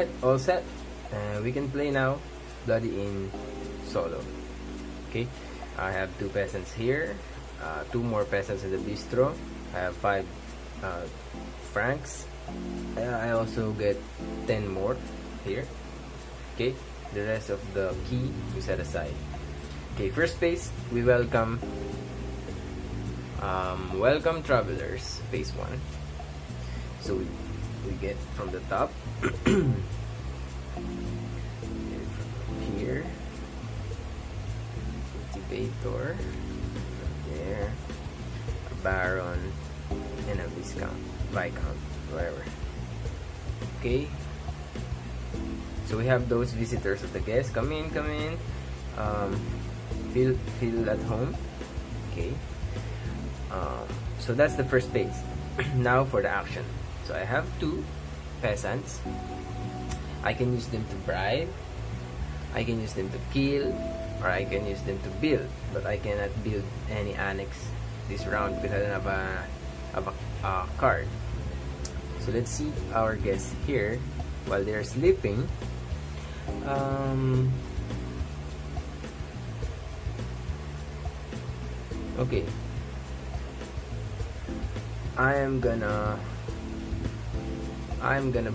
Alright, all set. We can play now. Bloody in solo. Okay, I have 2 peasants here, 2 more peasants in the bistro. I have 5 francs. I also get 10 more here. Okay, the rest of the key we set aside. Okay, first phase, we welcome travelers, phase 1. So we get from the top. Here, cultivator, there, a baron, and a viscount, whatever. Okay, so we have those visitors of the guests. Come in. Feel at home. Okay, so that's the first phase. Now for the action. So I have 2 peasants. I can use them to bribe, I can use them to kill, or I can use them to build. But I cannot build any annex this round because I don't have a card. So let's see our guests here while they're sleeping. Okay, I'm gonna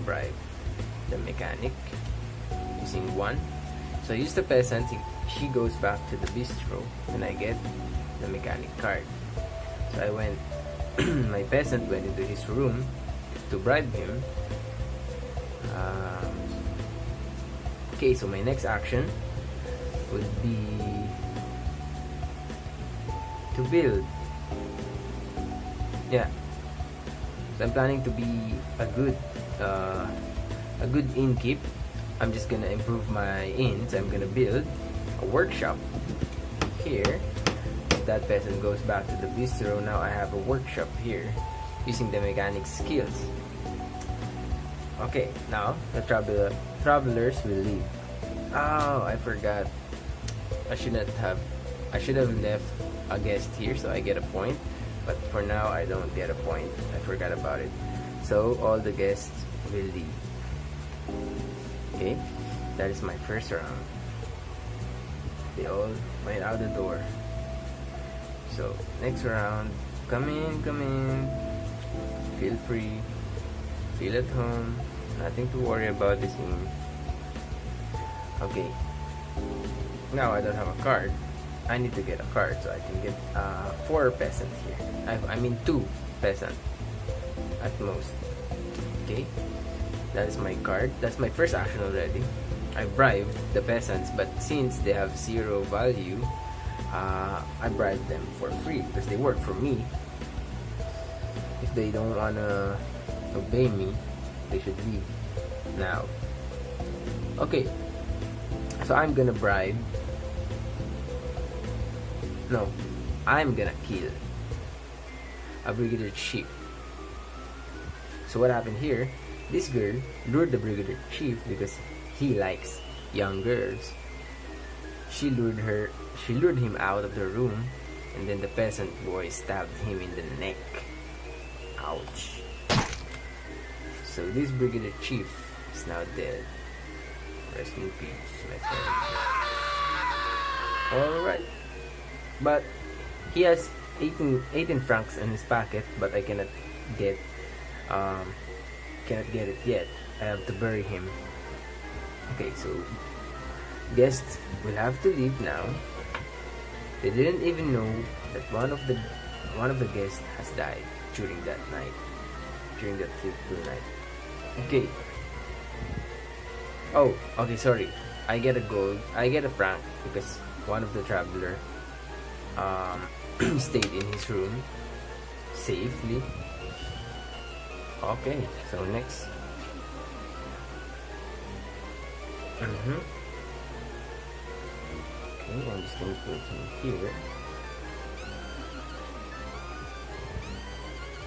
bribe the mechanic using 1. So I use the peasant, she goes back to the bistro, and I get the mechanic card. So I went, my peasant went into his room to bribe him. Okay, so my next action would be to build. Yeah, so I'm planning to be a good innkeep. I'm just gonna improve my inns. I'm gonna build a workshop here. If that peasant goes back to the bistro, now I have a workshop here using the mechanic skills. Okay, now the travelers will leave. Oh, I forgot. I should have left a guest here so I get a point, but for now I don't get a point. I forgot about it. So all the guests will leave. Okay, that is my first round. They all went out the door. So next round, come in. Feel free. Feel at home. Nothing to worry about this inn. Okay. Now I don't have a card. I need to get a card so I can get 4 peasants here. I mean 2 peasants at most. Okay. That is my card. That's my first action already. I bribed the peasants, but since they have 0 value, I bribed them for free because they work for me. If they don't wanna obey me, they should leave now. Okay, so I'm gonna bribe. No, I'm gonna kill a brigadier chief. So what happened here? This girl lured the brigadier chief because he likes young girls. She lured him out of the room, and then the peasant boy stabbed him in the neck. Ouch. So this brigadier chief is now dead. Rest in peace, my friend. Alright. But he has 18 francs in his pocket, but I cannot get it yet. I have to bury him. Okay, so guests will have to leave now. They didn't even know that one of the guests has died during that fateful night. Okay. Oh, okay, sorry. I get a franc because one of the traveler stayed in his room safely. Okay, so next. Okay, I'm just gonna put him here.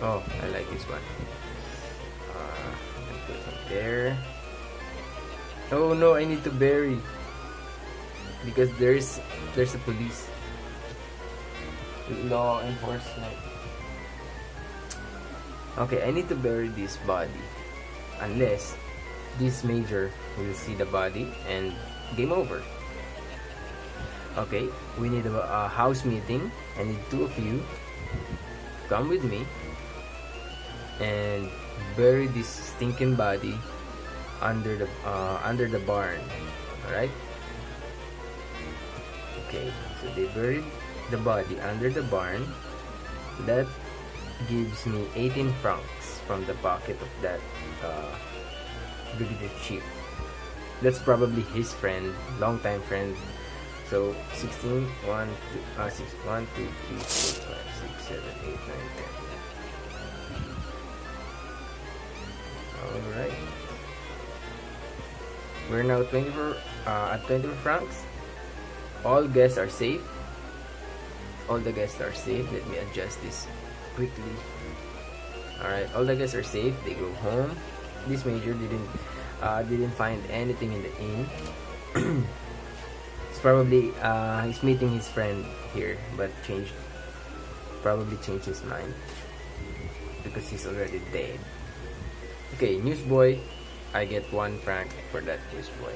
Oh, I like this one. I put him there. Oh no, I need to bury because there's a police law enforcement. Okay, I need to bury this body unless this major will see the body and game over. Okay, we need a house meeting. I need two of you to come with me and bury this stinking body under the barn. All right. Okay, so they buried the body under the barn. That gives me 18 francs from the pocket of that brigadier chief. That's probably his friend, longtime friend. So 16, 1, 2, 6, 1, 2, 3, 4, 5, 6, 7, 8, 9, 10. Alright. We're now 24 at 24 francs. All guests are safe. All the guests are safe. Let me adjust this quickly. Alright, all the guests are safe. They go home. This major didn't find anything in the inn. It's probably he's meeting his friend here, but probably changed his mind because he's already dead. Okay, newsboy. I get 1 franc for that newsboy.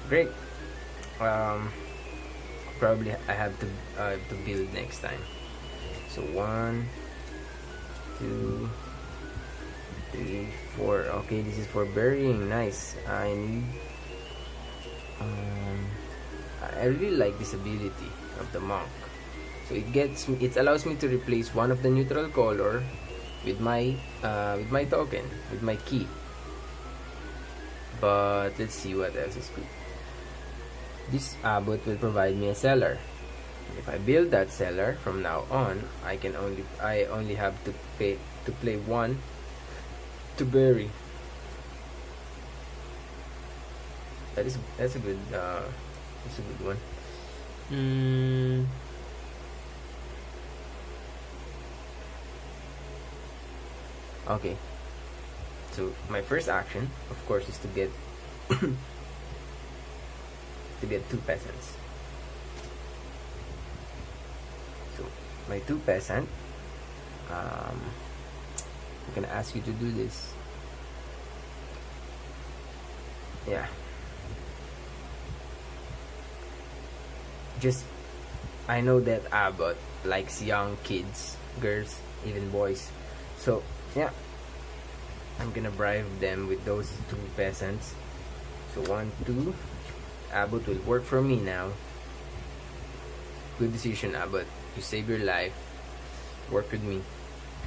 Great. Probably I have to build next time. So 1, 2, 3, 4. Okay, this is for burying. Nice. I need. I really like this ability of the monk. So it allows me to replace one of the neutral color with my token, with my key. But let's see what else is good. This abbot will provide me a cellar. If I build that cellar from now on, I only have to play 1 to bury. That's a good one. Okay. So my first action, of course, is to get to get 2 peasants. So my 2 peasant, I'm gonna ask you to do this. Yeah. I know that Abbott likes young kids, girls, even boys. So yeah, I'm gonna bribe them with those 2 peasants. So 1, 2. Abbott will work for me now. Good decision, Abbott. You save your life. Work with me.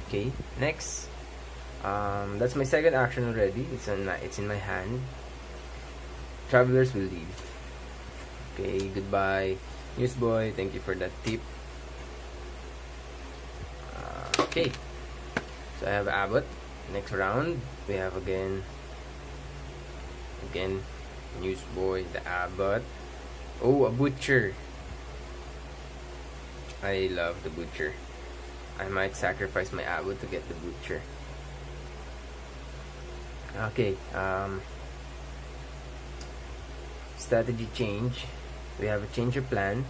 Okay. Next. That's my second action already. It's in my hand. Travelers will leave. Okay. Goodbye, newsboy. Thank you for that tip. Okay. So I have Abbott. Next round we have again newsboy, the Abbott. Oh, a butcher. I love the butcher. I might sacrifice my Abbott to get the butcher. Okay. Strategy change. We have a change of plan.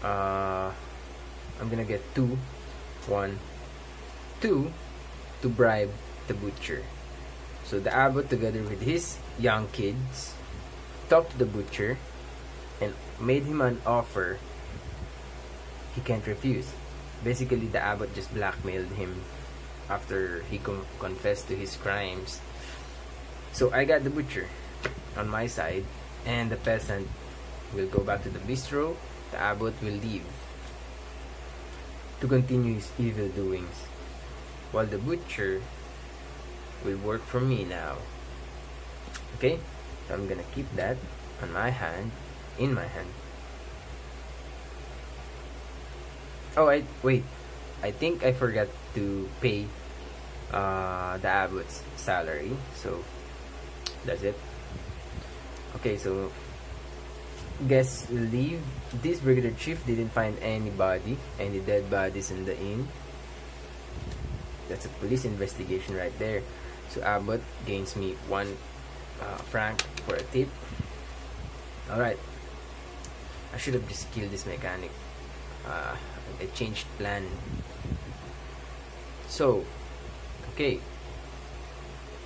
I'm gonna get 2, 1, 2 to bribe the butcher. So the Abbot, together with his young kids, talked to the butcher and made him an offer he can't refuse. Basically, the Abbot just blackmailed him after he confessed to his crimes. So I got the butcher on my side, and the peasant will go back to the bistro. The Abbot will leave to continue his evil doings, while the butcher will work for me now. Okay, so I'm gonna keep that on my hand, in my hand. Oh, wait. I think I forgot to pay the Abbot's salary, so that's it. Okay, so guests leave. This brigadier chief didn't find any dead bodies in the inn. That's a police investigation right there. So Abbott gains me 1 franc for a tip. Alright, I should have just killed this mechanic. I changed plan. So okay,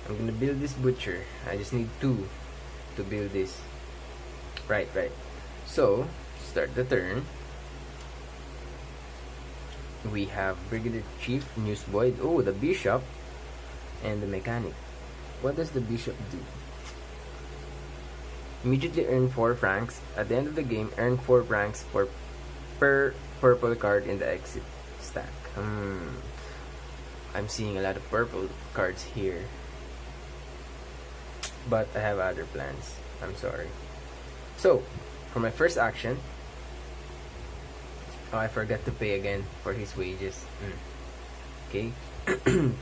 I'm gonna build this butcher. I just need 2 to build this. Right. So, start the turn. We have Brigadier Chief, Newsboy, oh, the Bishop, and the Mechanic. What does the Bishop do? Immediately earn 4 francs. At the end of the game, earn 4 francs for per purple card in the exit stack. I'm seeing a lot of purple cards here. But I have other plans. I'm sorry. So, for my first action, I forgot to pay again for his wages. Okay.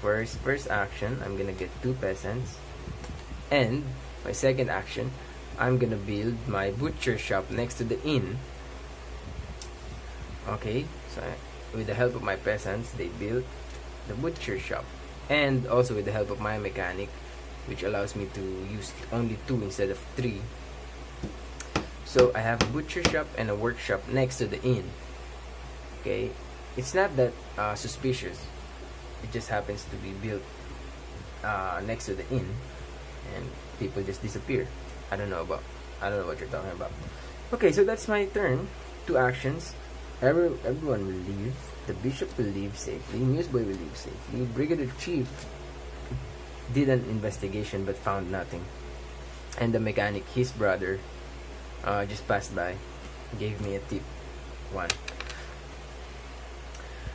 For his first action, I'm gonna get 2 peasants. And my second action, I'm gonna build my butcher shop next to the inn. Okay, so with the help of my peasants, they built the butcher shop. And also with the help of my mechanic, which allows me to use only 2 instead of 3. So I have a butcher shop and a workshop next to the inn. Okay, it's not that suspicious. It just happens to be built next to the inn, and people just disappear. I don't know what you're talking about. Okay, so that's my turn. 2 actions. Everyone will leave. The bishop will leave safely. Newsboy will leave safely. Brigadier Chief did an investigation but found nothing. And the mechanic, his brother, just passed by, gave me a tip. 1.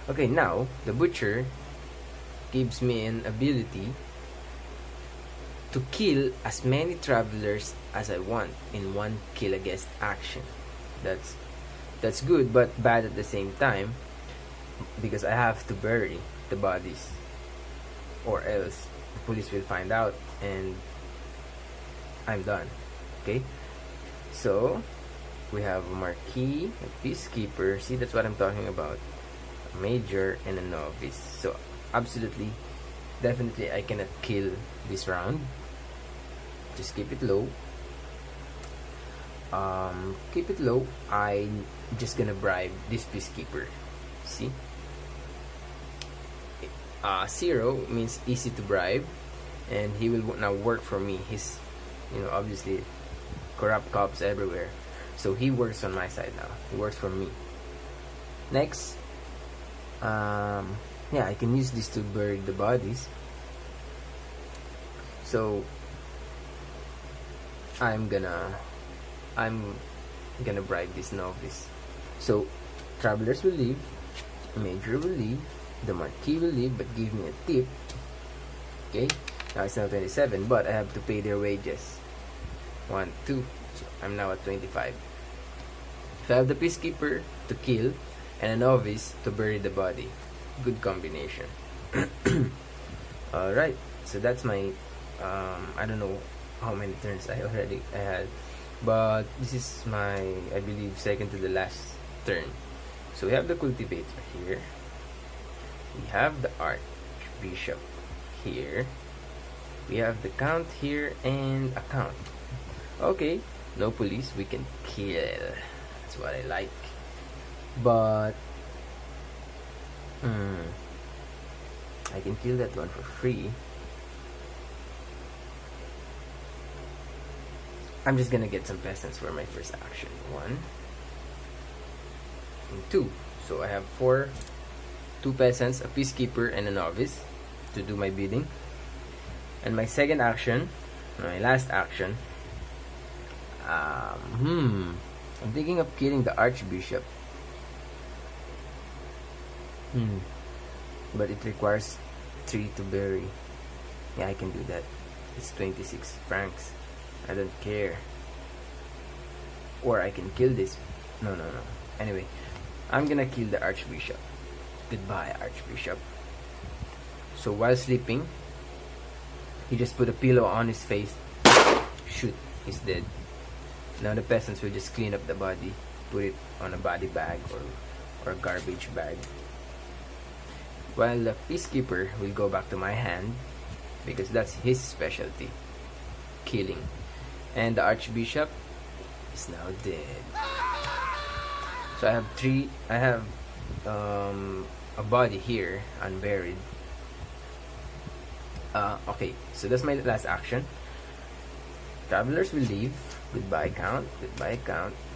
Okay, now the butcher gives me an ability to kill as many travelers as I want in 1 kill a guest action. That's good but bad at the same time, because I have to bury the bodies, or else the police will find out and I'm done. Okay, so we have a marquis, a peacekeeper. See, that's what I'm talking about. A major and a novice. So absolutely, definitely I cannot kill this round. Just keep it low. Keep it low. I'm just gonna bribe this peacekeeper. See, 0 means easy to bribe, and he will now work for me. He's, obviously corrupt cops everywhere, so he works on my side now. He works for me. Next, yeah, I can use this to bury the bodies. So I'm gonna bribe this novice. So travelers will leave, major will leave, the marquis will leave, but give me a tip. Okay, now it's now 27, but I have to pay their wages. 1, 2, so I'm now at 25. So I have the peacekeeper to kill and a novice to bury the body. Good combination. Alright, so that's my I don't know how many turns I had, but this is my, I believe, second to the last turn. So we have the cultivator here, we have the archbishop here, we have the count here, and a count. Okay, no police, we can kill. That's what I like. But I can kill that one for free. I'm just gonna get some peasants for my first action. 1 and 2. So I have 2 peasants, a peacekeeper, and a novice to do my bidding. And my second action, my last action, I'm thinking of killing the archbishop. But it requires 3 to bury. Yeah, I can do that. It's 26 francs. I don't care. Or I can kill this. No. Anyway, I'm gonna kill the archbishop. Goodbye, archbishop. So while sleeping, he just put a pillow on his face. Shoot, he's dead. Now the peasants will just clean up the body, put it on a body bag or garbage bag. While the peacekeeper will go back to my hand, because that's his specialty, killing. And the archbishop is now dead. So I have a body here unburied. Okay, so that's my last action. Travelers will leave. Goodbye count,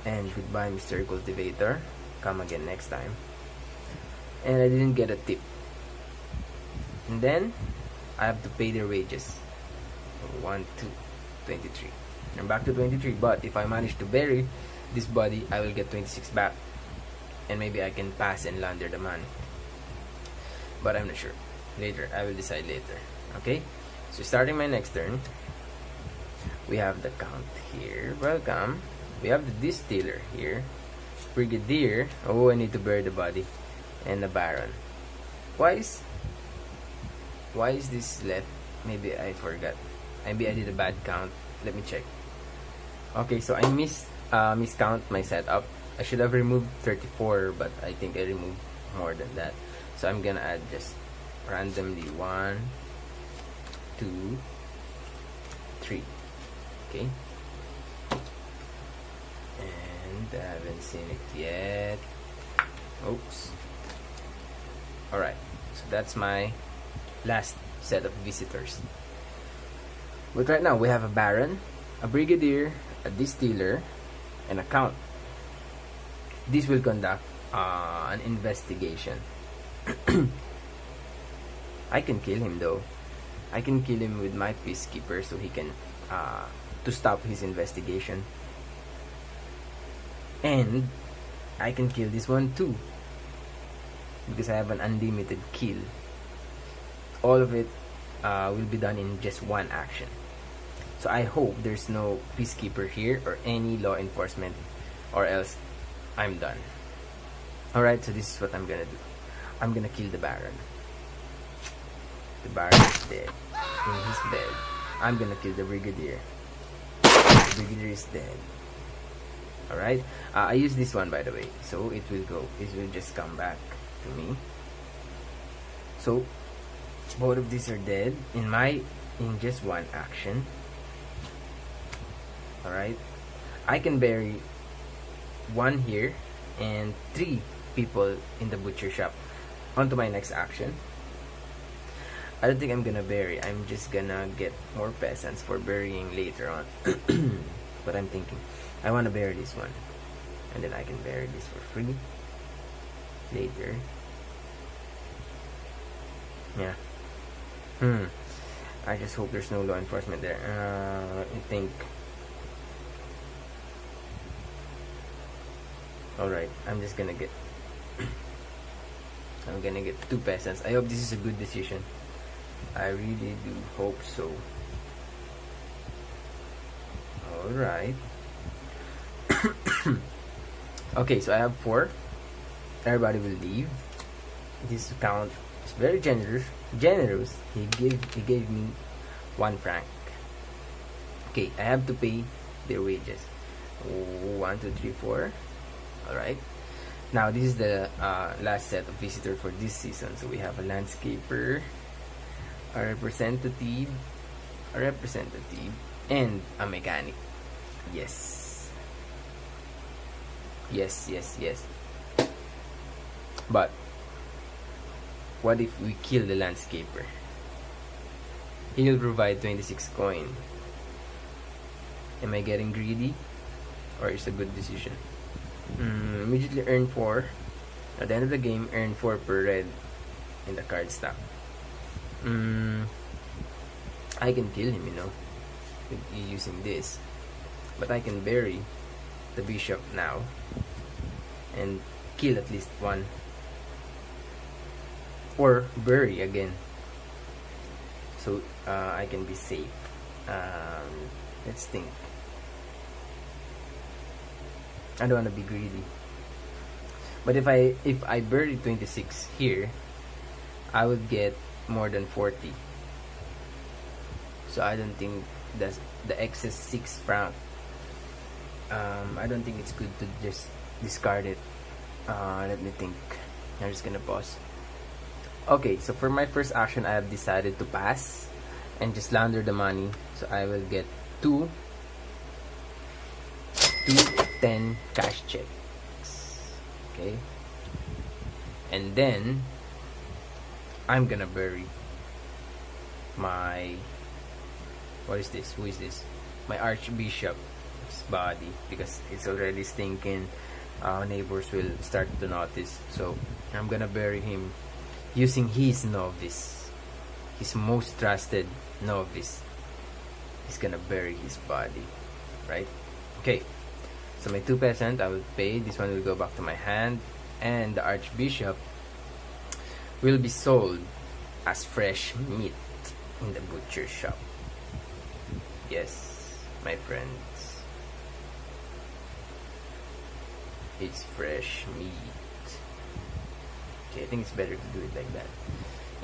and goodbye Mr. Cultivator. Come again next time. And I didn't get a tip. And then I have to pay their wages. 1, 2, 23. I'm back to 23, but if I manage to bury this body, I will get 26 back. And maybe I can pass and launder the money. But I'm not sure. Later, I will decide later. Okay? So starting my next turn, we have the count here. Welcome. We have the distiller here. Brigadier. Oh, I need to bury the body. And the baron. Why is this left? Maybe I forgot. Maybe I did a bad count. Let me check. Okay, so I miscount my setup. I should have removed 34, but I think I removed more than that. So I'm gonna add just randomly 1, 2, 3. Okay. And I haven't seen it yet. Oops. Alright, so that's my last set of visitors. But right now we have a baron, a brigadier, a distiller, and a count. This will conduct an investigation. I can kill him though. I can kill him with my peacekeeper so he can to stop his investigation. And I can kill this one too, because I have an unlimited kill. All of it will be done in just one action. So I hope there's no peacekeeper here or any law enforcement, or else I'm done. Alright, so this is what I'm gonna do. I'm gonna kill the baron. The baron is dead in his bed. I'm gonna kill the brigadier. The brigadier is dead. Alright, I use this one by the way, so it will just come back to me. So both of these are dead in just one action. Alright, I can bury one here and 3 people in the butcher shop. On to my next action. I don't think I'm gonna bury. I'm just gonna get more peasants for burying later on. But I'm thinking I want to bury this one, and then I can bury this for free later. Yeah. I just hope there's no law enforcement there. I think. Alright, I'm gonna get 2 peasants. I hope this is a good decision. I really do hope so. Alright. Okay, so I have 4. Everybody will leave. This count is very generous. He gave me 1 franc. Okay, I have to pay their wages. 1, 2, 3, 4. Alright. Now this is the last set of visitors for this season. So we have a landscaper, a representative, and a mechanic. Yes. But what if we kill the landscaper? He'll provide 26 coin. Am I getting greedy, or is it a good decision? Immediately earn 4. At the end of the game, earn 4 per red in the card stack. I can kill him, using this. But I can bury the bishop now and kill at least 1. Or bury again. So I can be safe. Let's think. I don't want to be greedy. But if I bury 26 here, I would get more than 40. So I don't think that's the excess 6 franc. I don't think it's good to just discard it. Let me think. I'm just gonna pause. Okay, so for my first action, I have decided to pass and just launder the money. So I will get 2 10 cash checks. Okay, and then I'm gonna bury my, what is this? Who is this? My archbishop's body, because it's already stinking. Neighbors will start to notice. So I'm gonna bury him using his novice, his most trusted novice. He's gonna bury his body, right? Okay. So my 2 peasant, I will pay. This one will go back to my hand, and the archbishop will be sold as fresh meat in the butcher shop. Yes, my friends, it's fresh meat. Okay, I think it's better to do it like that.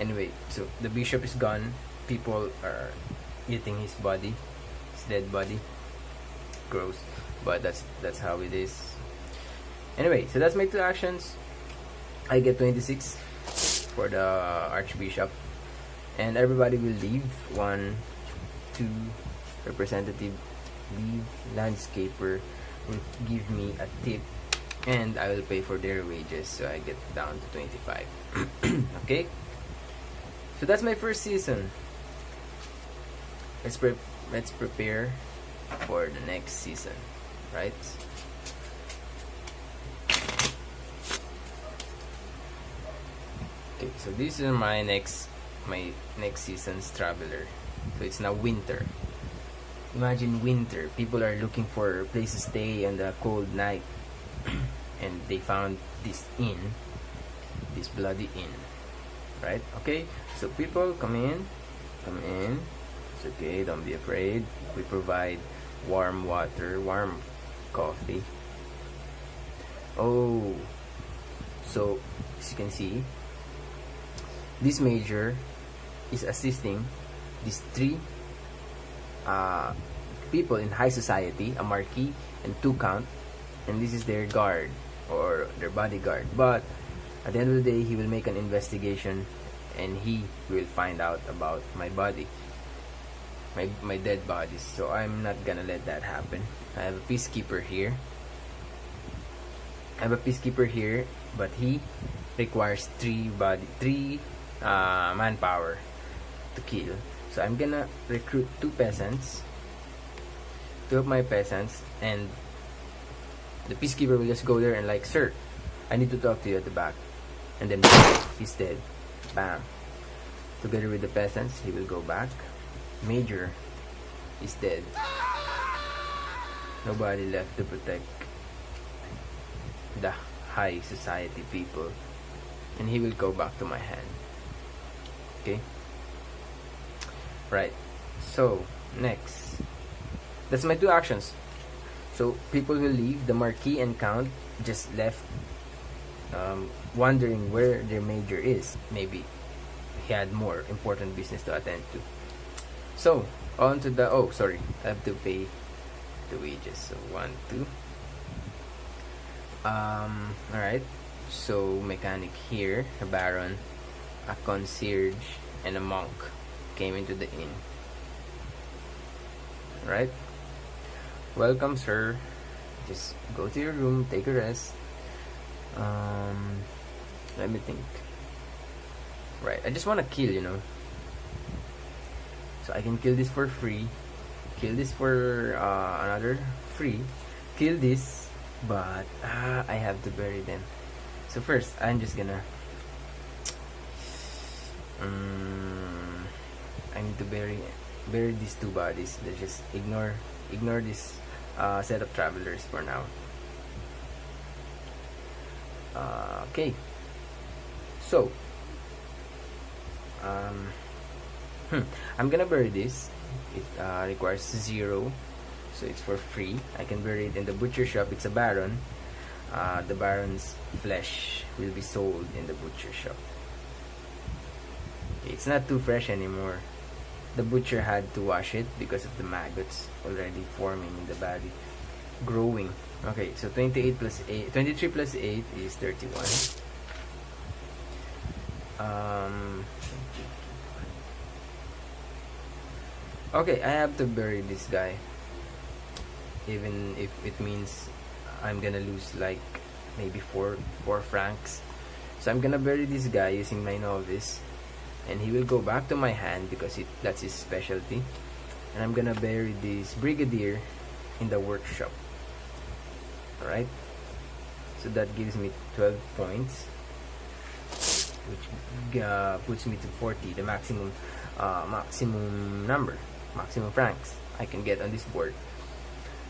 Anyway, so the bishop is gone. People are eating his body, his dead body. Gross, but that's how it is. Anyway, so that's my 2 actions. I get 26 for the archbishop, and everybody will leave. 1, 2, representative leave. Landscaper will give me a tip, and I will pay for their wages, so I get down to 25. Okay, so that's my first season. Let's prepare for the next season, right? Okay, so this is my next season's traveler. So it's now winter. Imagine winter. People are looking for a place to stay on the cold night, and they found this inn, this bloody inn, right? Okay, so people come in. It's okay, don't be afraid. We provide warm water, warm coffee. Oh, so as you can see, this major is assisting these 3 people in high society, a marquis and 2 count, and this is their guard or their bodyguard. But at the end of the day, he will make an investigation, and he will find out about my body, my dead bodies. So I'm not gonna let that happen. I have a peacekeeper here. But he requires 3 manpower to kill. So I'm gonna recruit 2 peasants, 2 of my peasants, and the peacekeeper will just go there and like, sir, I need to talk to you at the back, and then he's dead. Bam. Together with the peasants, he will go back. Major is dead. Nobody left to protect the high society people, and he will go back to my hand. Okay, right. So next, that's my 2 actions. So people will leave. The marquis and count just left, wondering where their major is. Maybe he had more important business to attend to. So on to the, oh sorry, I have to pay the wages. So 1, 2. Alright, so mechanic here, a baron, a concierge, and a monk came into the inn. Right? Welcome, sir. Just go to your room, take a rest. Let me think. Right, I just want to kill, so I can kill this for free, kill this for another free, kill this, but I have to bury them. So first, I'm just gonna I need to bury these 2 bodies. Let's just ignore this set of travelers for now. Okay, so I'm gonna bury this. It requires 0, so it's for free. I can bury it in the butcher shop. It's a baron. The baron's flesh will be sold in the butcher shop. Okay, it's not too fresh anymore. The butcher had to wash it because of the maggots already forming in the body, growing. Okay, so 23 plus 8 is 31. Okay, I have to bury this guy, even if it means I'm gonna lose like maybe 4 francs. So I'm gonna bury this guy using my novice, and he will go back to my hand because that's his specialty. And I'm gonna bury this brigadier in the workshop. Alright, so that gives me 12 points, which puts me to 40, the maximum maximum francs I can get on this board.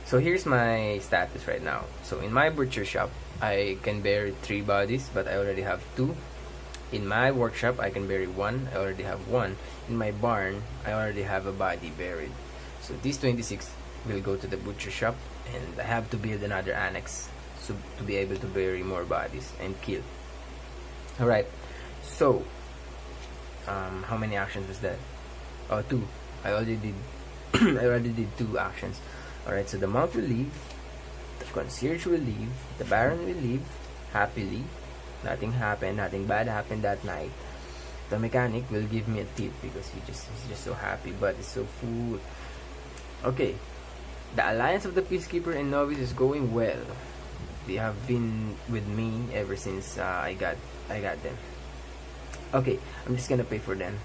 So here's my status right now. So in my butcher shop, I can bury 3 bodies, but I already have 2. In my workshop, I can bury 1. I already have 1. In my barn, I already have a body buried. So these 26 will go to the butcher shop, and I have to build another annex so to be able to bury more bodies and kill. Alright, so how many actions was that? Oh, 2. I already did I already did 2 actions. Alright, so the monk will leave, the concierge will leave, the baron will leave happily. Nothing happened, nothing bad happened that night. The mechanic will give me a tip because he's just so happy, but he's so full. Okay, the alliance of the peacekeeper and novice is going well. They have been with me ever since I got them. Okay, I'm just gonna pay for them.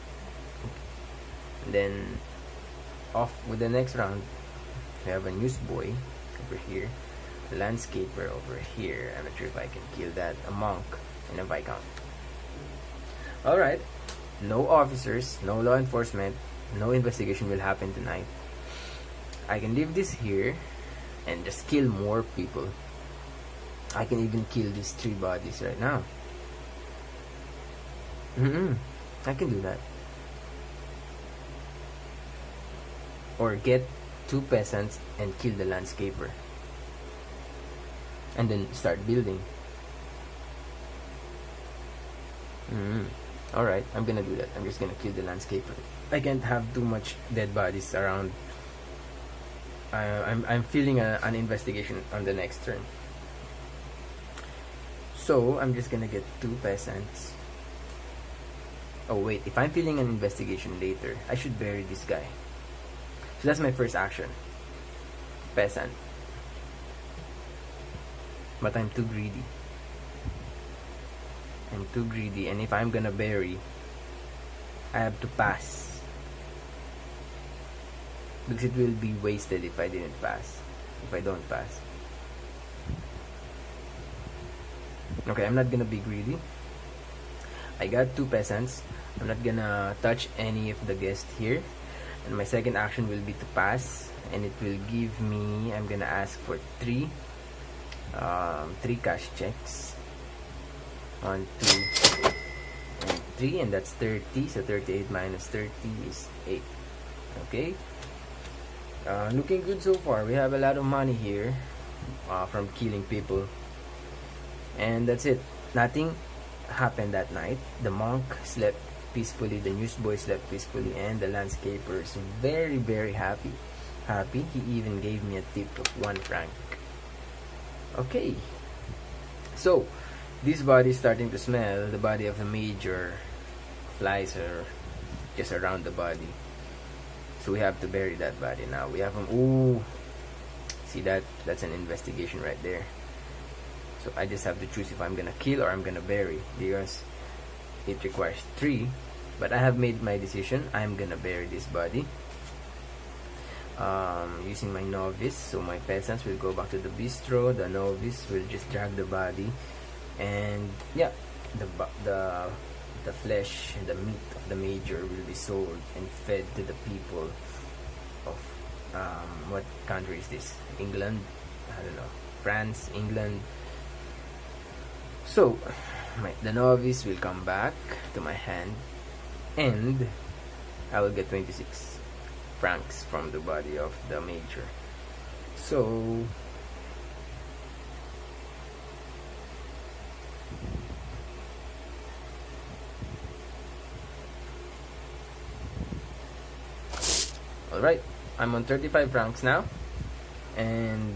And then off with the next round. We have a newsboy over here, a landscaper over here. I'm not sure if I can kill that. A monk and a viscount. Alright, no officers, no law enforcement, no investigation will happen tonight. I can leave this here and just kill more people. I can even kill these 3 bodies right now. I can do that. Or get 2 peasants and kill the landscaper. And then start building. Alright, I'm gonna do that. I'm just gonna kill the landscaper. I can't have too much dead bodies around. I'm feeling an investigation on the next turn. So I'm just gonna get 2 peasants. Oh wait, if I'm feeling an investigation later, I should bury this guy. So that's my first action. Peasant. But I'm too greedy. I'm too greedy, and if I'm gonna bury, I have to pass. Because it will be wasted if I didn't pass. If I don't pass. Okay, I'm not gonna be greedy. I got 2 peasants. I'm not gonna touch any of the guests here. And my second action will be to pass. And it will give me, I'm gonna ask for 3 cash checks. 1, 2, and 3, and that's 30. So 38 minus 30 is 8. Okay. Looking good so far. We have a lot of money here from killing people. And that's it. Nothing happened that night. The monk slept peacefully, the newsboy slept peacefully, and the landscaper is very, very happy. He even gave me a tip of 1 franc. Okay. So, this body is starting to smell. The body of the major. Flies are just around the body. So we have to bury that body now. We have ooh. See that? That's an investigation right there. So I just have to choose if I'm gonna kill or I'm gonna bury, because it requires 3. But I have made my decision. I'm gonna bury this body. Using my novice. So my peasants will go back to the bistro. The novice will just drag the body. And yeah, the flesh and the meat of the major will be sold and fed to the people of what country is this? England? I don't know. France, England. So the novice will come back to my hand, and I will get 26 francs from the body of the major. So alright, I'm on 35 francs now, and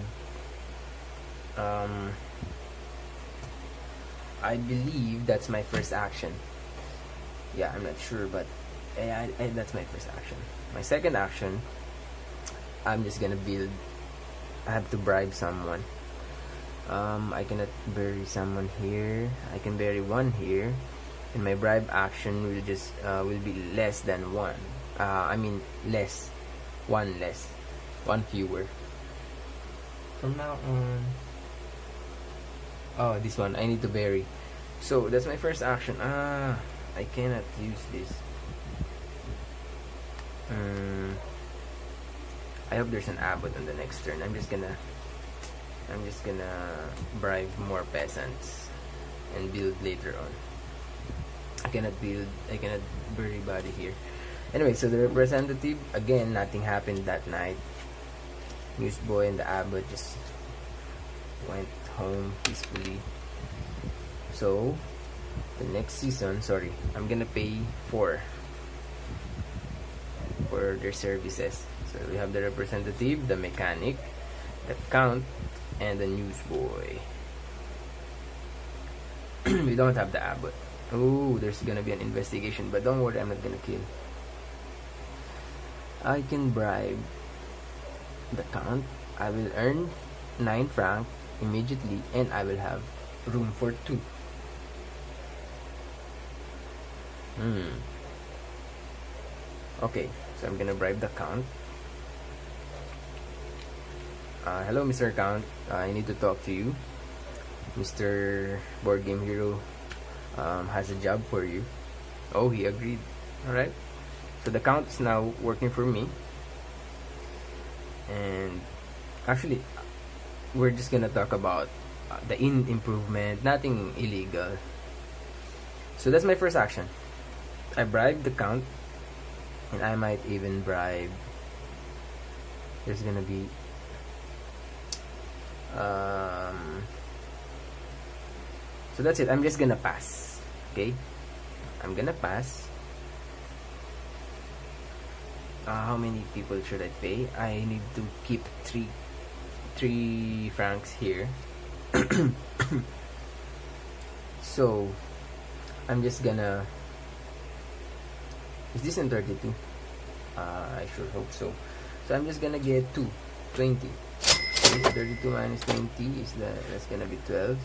I believe that's my first action. Yeah, I'm not sure, but that's my first action. My second action, I'm just gonna build. I have to bribe someone. I cannot bury someone here. I can bury 1 here. and my bribe action will just will be less than one. I mean less, one less, one fewer. From now on, oh, this one I need to bury. So that's my first action. I cannot use this. I hope there's an abbot on the next turn. I'm just gonna bribe more peasants and build later on. I cannot bury body here. Anyway, so the representative, again, nothing happened that night. Newsboy and the abbot just went home peacefully. So the next season, sorry, I'm gonna pay for their services. So we have the representative, the mechanic, the count, and the newsboy. We don't have the abbot. Oh, there's gonna be an investigation, but don't worry, I'm not gonna kill. I can bribe the count. I will earn 9 francs immediately, and I will have room for 2. Okay, so I'm gonna bribe the count. Hello, Mr. Count. I need to talk to you. Mr. Board Game Hero has a job for you. Oh, he agreed. Alright. So the count is now working for me. And actually, we're just gonna talk about the inn improvement, nothing illegal. So that's my first action. I bribed the count, and I might even bribe. There's gonna be so that's it. I'm just gonna pass. Okay, I'm gonna pass. How many people should I pay? I need to keep three francs here. So I'm just gonna. Is this in 32? I sure hope so. So I'm just gonna get 20. 32 minus 20 is that's gonna be 12.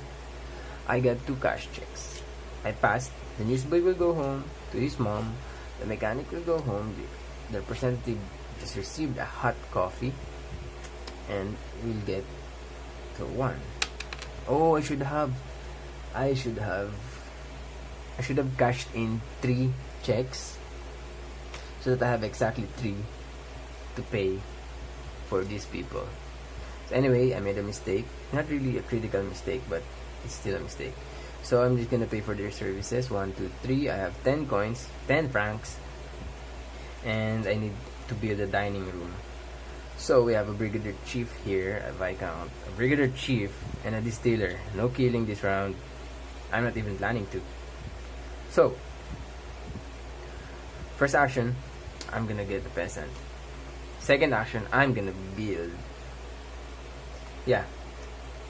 I got 2 cash checks. I passed. The newsboy will go home to his mom. The mechanic will go home. The representative just received a hot coffee, and we'll get to 1. Oh, I should have cashed in 3 checks so that I have exactly 3 to pay for these people. So anyway, I made a mistake. Not really a critical mistake, but it's still a mistake. So I'm just gonna pay for their services. 1, 2, 3. I have 10 coins, 10 francs, and I need to build a dining room. So we have a brigadier chief here, a viscount, a brigadier chief, and a distiller. No killing this round. I'm not even planning to. So first action, I'm gonna get the peasant. Second action, I'm gonna build. Yeah,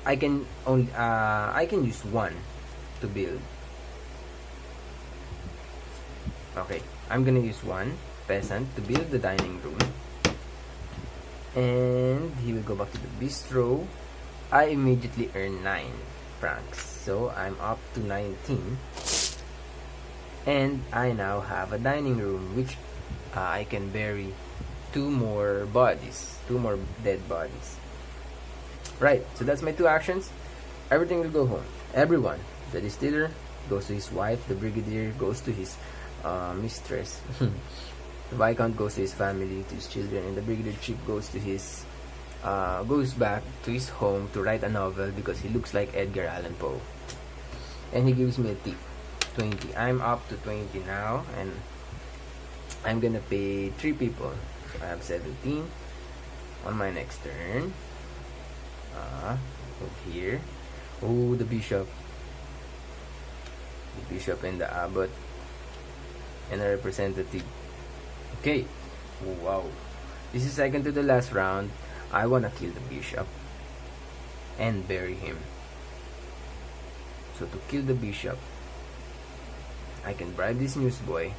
I can use 1 to build. Okay, I'm gonna use 1 peasant to build the dining room, and he will go back to the bistro. I immediately earn 9 francs, so I'm up to 19, and I now have a dining room, which I can bury 2 more bodies, 2 more dead bodies. Right, so that's my 2 actions. Everything will go home. Everyone. The distiller goes to his wife. The brigadier goes to his mistress. The viscount goes to his family, to his children, and the brigadier chief goes to his goes back to his home to write a novel because he looks like Edgar Allan Poe. And he gives me a tip, 20. I'm up to 20 now, and I'm gonna pay 3 people. So I have 17 on my next turn. Move here. Oh, the bishop. The bishop and the abbot. And a representative. Okay. Wow. This is second to the last round. I wanna kill the bishop and bury him. So to kill the bishop, I can bribe this newsboy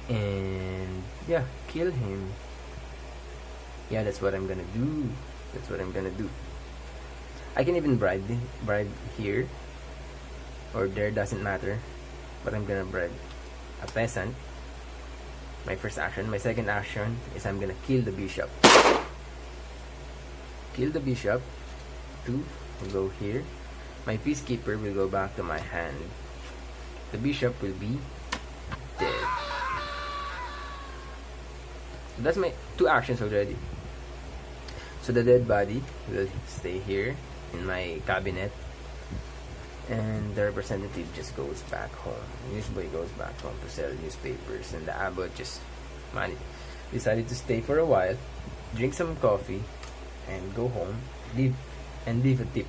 and yeah, kill him. Yeah, that's what I'm gonna do. That's what I'm gonna do. I can even bribe here or there, doesn't matter. but I'm gonna bribe a peasant. My first action. My second action is I'm gonna kill the bishop. Kill the bishop. 2 will go here. My peacekeeper will go back to my hand. The bishop will be dead. So that's my 2 actions already. So the dead body will stay here in my cabinet, and the representative just goes back home. Usually goes back home to sell newspapers, and the abbot just decided to stay for a while, drink some coffee, and go home, leave a tip.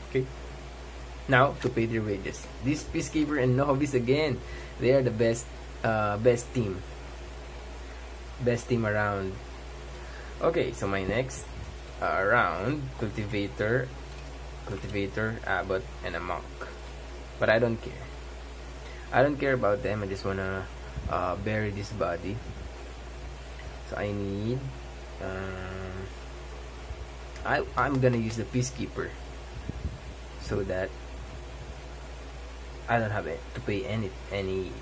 Okay. Now to pay their wages. This peacekeeper and novice again, they are the best team. Best team around. Okay, so my next round, cultivator, abbot, and a monk. But I don't care. I don't care about them. I just wanna bury this body. So I need. I'm gonna use the peacekeeper so that I don't have to pay any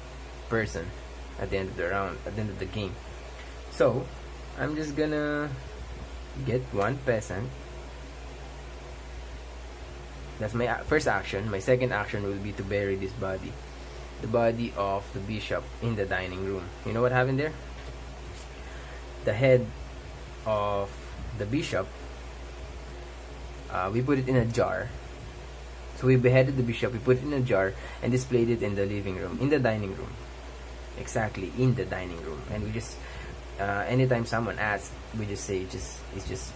person at the end of the round, at the end of the game. So I'm just gonna get 1 peasant. That's my first action. My second action will be to bury this body, the body of the bishop, in the dining room. You know what happened there? The head of the bishop, we put it in a jar. So we beheaded the bishop, we put it in a jar and displayed it in the living room, in the dining room. Exactly, in the dining room. And we just anytime someone asks, we just say it's just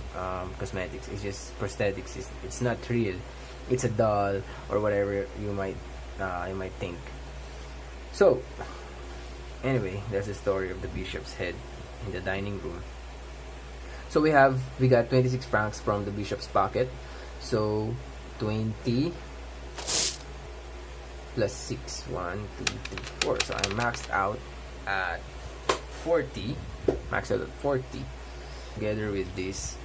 cosmetics, it's just prosthetics, it's not real, it's a doll, or whatever you might think. So anyway, that's the story of the bishop's head in the dining room. So we got 26 francs from the bishop's pocket. So 20 plus 6, 1, 2, 3, 4. So I'm maxed out at 40. Maxed out at 40 together with these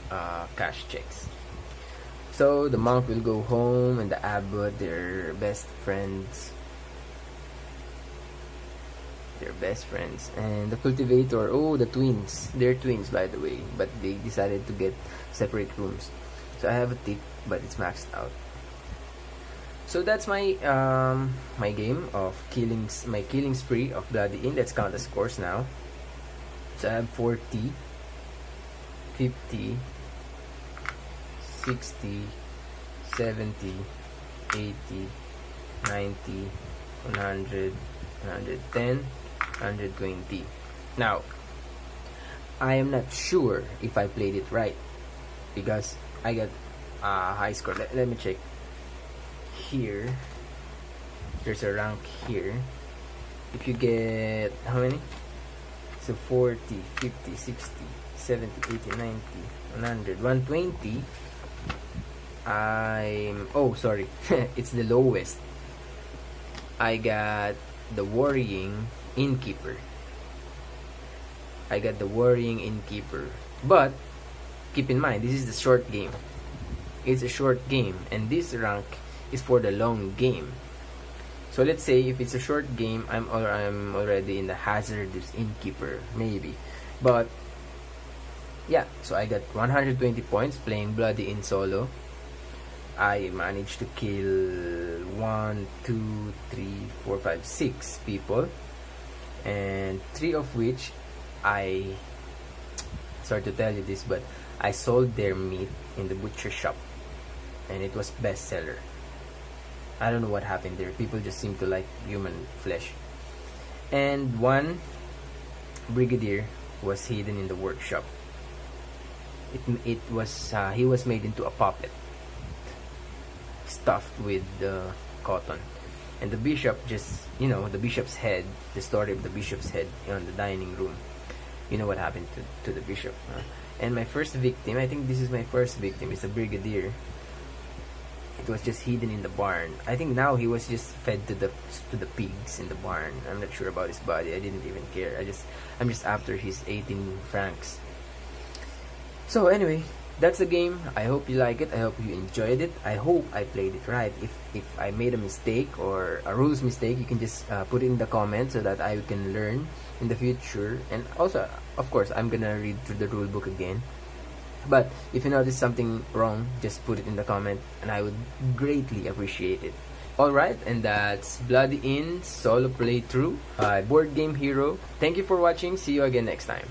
cash checks. So the monk will go home, and the abbot, they're best friends. And the cultivator, the twins. They're twins, by the way, but they decided to get separate rooms. So I have a tip, but it's maxed out. So that's my my game of killings, my killing spree of Bloody Inn. Let's count the scores now. So I have 40, 50, 60, 70, 80, 90, 100, 110, 120. Now, I am not sure if I played it right because I got a high score. Let me check. Here, there's a rank here. If you get how many? So 40, 50, 60, 70, 80, 90, 100, 120. Sorry. It's the lowest. I got the worrying innkeeper. But keep in mind, this is the short game. It's a short game, and this rank is for the long game. So let's say if it's a short game, I'm already in the hazardous innkeeper, maybe. But yeah, so I got 120 points playing Bloody Inn solo. I managed to kill 1, 2, 3, 4, 5, 6 people, and 3 of which sorry to tell you this, but I sold their meat in the butcher shop, and it was bestseller. I don't know what happened there. People just seem to like human flesh. And 1 brigadier was hidden in the workshop. He was made into a puppet, stuffed with cotton. And the bishop the bishop's head, the story of the bishop's head on the dining room. You know what happened to the bishop. And my first victim, I think this is my first victim, is a brigadier. It was just hidden in the barn. I think now he was just fed to the pigs in the barn. I'm not sure about his body. I didn't even care. I'm just after his 18 francs. So anyway, that's the game. I hope you like it. I hope you enjoyed it. I hope I played it right. If I made a mistake or a rules mistake, you can just put it in the comments so that I can learn in the future. And also, of course, I'm gonna read through the rule book again. But if you notice something wrong, just put it in the comment, and I would greatly appreciate it. Alright, and that's Blood In solo playthrough by Board Game Hero. Thank you for watching. See you again next time.